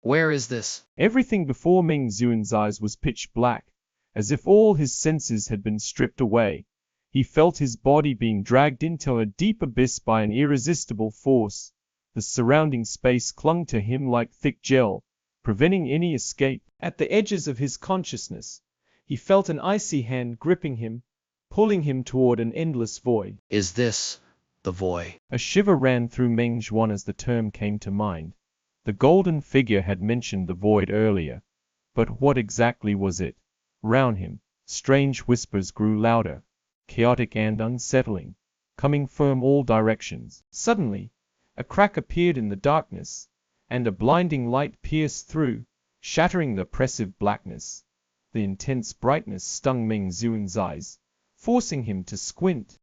Where is this? Everything before Meng Zuan's eyes was pitch black, as if all his senses had been stripped away. He felt his body being dragged into a deep abyss by an irresistible force. The surrounding space clung to him like thick gel, preventing any escape. At the edges of his consciousness, he felt an icy hand gripping him, pulling him toward an endless void. Is this the void? A shiver ran through Meng Zuan as the term came to mind. The golden figure had mentioned the void earlier, but what exactly was it? Round him, strange whispers grew louder, chaotic and unsettling, coming from all directions. Suddenly, a crack appeared in the darkness, and a blinding light pierced through, shattering the oppressive blackness. The intense brightness stung Meng Zuan's eyes, forcing him to squint.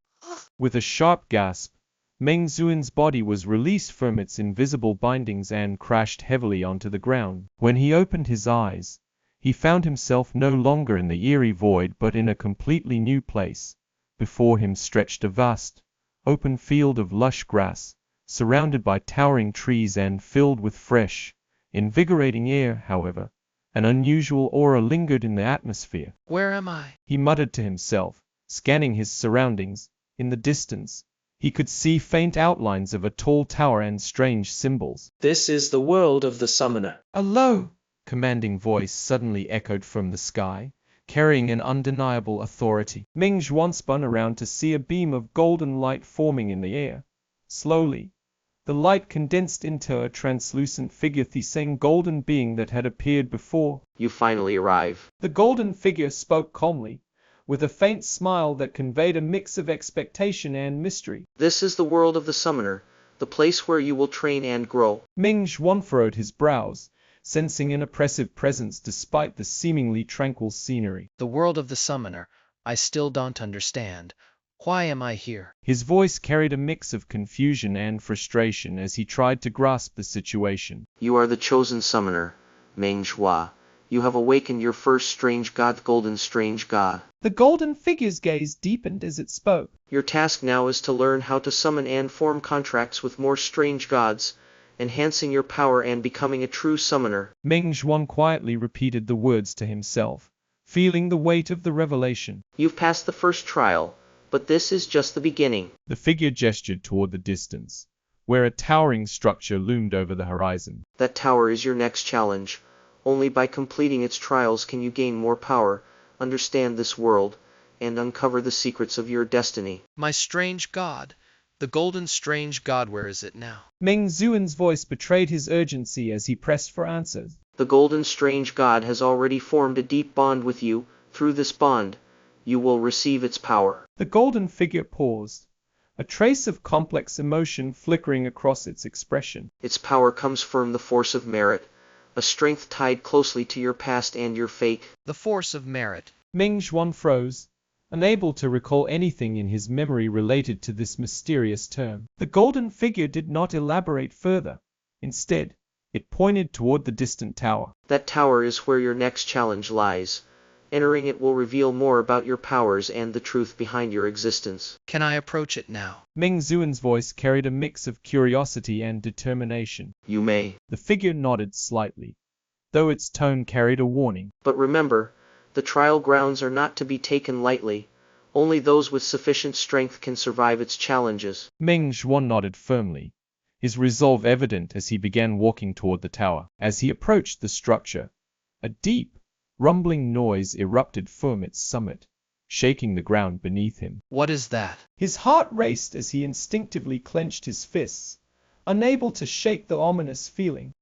With a sharp gasp, Meng Zuan's body was released from its invisible bindings and crashed heavily onto the ground. When he opened his eyes, he found himself no longer in the eerie void but in a completely new place. Before him stretched a vast, open field of lush grass, surrounded by towering trees and filled with fresh, invigorating air. However, an unusual aura lingered in the atmosphere. Where am I? He muttered to himself, scanning his surroundings. In the distance, he could see faint outlines of a tall tower and strange symbols. This is the world of the summoner. A low, commanding voice suddenly echoed from the sky, carrying an undeniable authority. Meng Zuan spun around to see a beam of golden light forming in the air. Slowly, the light condensed into a translucent figure, the same golden being that had appeared before. You finally arrive. The golden figure spoke calmly, with a faint smile that conveyed a mix of expectation and mystery. This is the world of the summoner, the place where you will train and grow. Meng Zuan furrowed his brows, sensing an oppressive presence despite the seemingly tranquil scenery. The world of the summoner. I still don't understand. Why am I here? His voice carried a mix of confusion and frustration as he tried to grasp the situation. You are the chosen summoner, Meng Zuan. You have awakened your first strange god, golden strange god. The golden figure's gaze deepened as it spoke. Your task now is to learn how to summon and form contracts with more strange gods, enhancing your power and becoming a true summoner. Meng Zuan quietly repeated the words to himself, feeling the weight of the revelation. You've passed the first trial, but this is just the beginning. The figure gestured toward the distance, where a towering structure loomed over the horizon. That tower is your next challenge. Only by completing its trials can you gain more power, understand this world, and uncover the secrets of your destiny. My strange god. The golden strange god, where is it now? Meng Zuan's voice betrayed his urgency as he pressed for answers. The golden strange god has already formed a deep bond with you. Through this bond, you will receive its power. The golden figure paused, a trace of complex emotion flickering across its expression. Its power comes from the force of merit, a strength tied closely to your past and your fate. The force of merit. Meng Zuan froze, unable to recall anything in his memory related to this mysterious term. The golden figure did not elaborate further. Instead, it pointed toward the distant tower. That tower is where your next challenge lies. Entering it will reveal more about your powers and the truth behind your existence. Can I approach it now? Meng Zuan's voice carried a mix of curiosity and determination. You may. The figure nodded slightly, though its tone carried a warning. But remember, the trial grounds are not to be taken lightly. Only those with sufficient strength can survive its challenges. Meng Zuan nodded firmly, his resolve evident as he began walking toward the tower. As he approached the structure, a deep, rumbling noise erupted from its summit, shaking the ground beneath him. What is that? His heart raced as he instinctively clenched his fists, unable to shake the ominous feeling.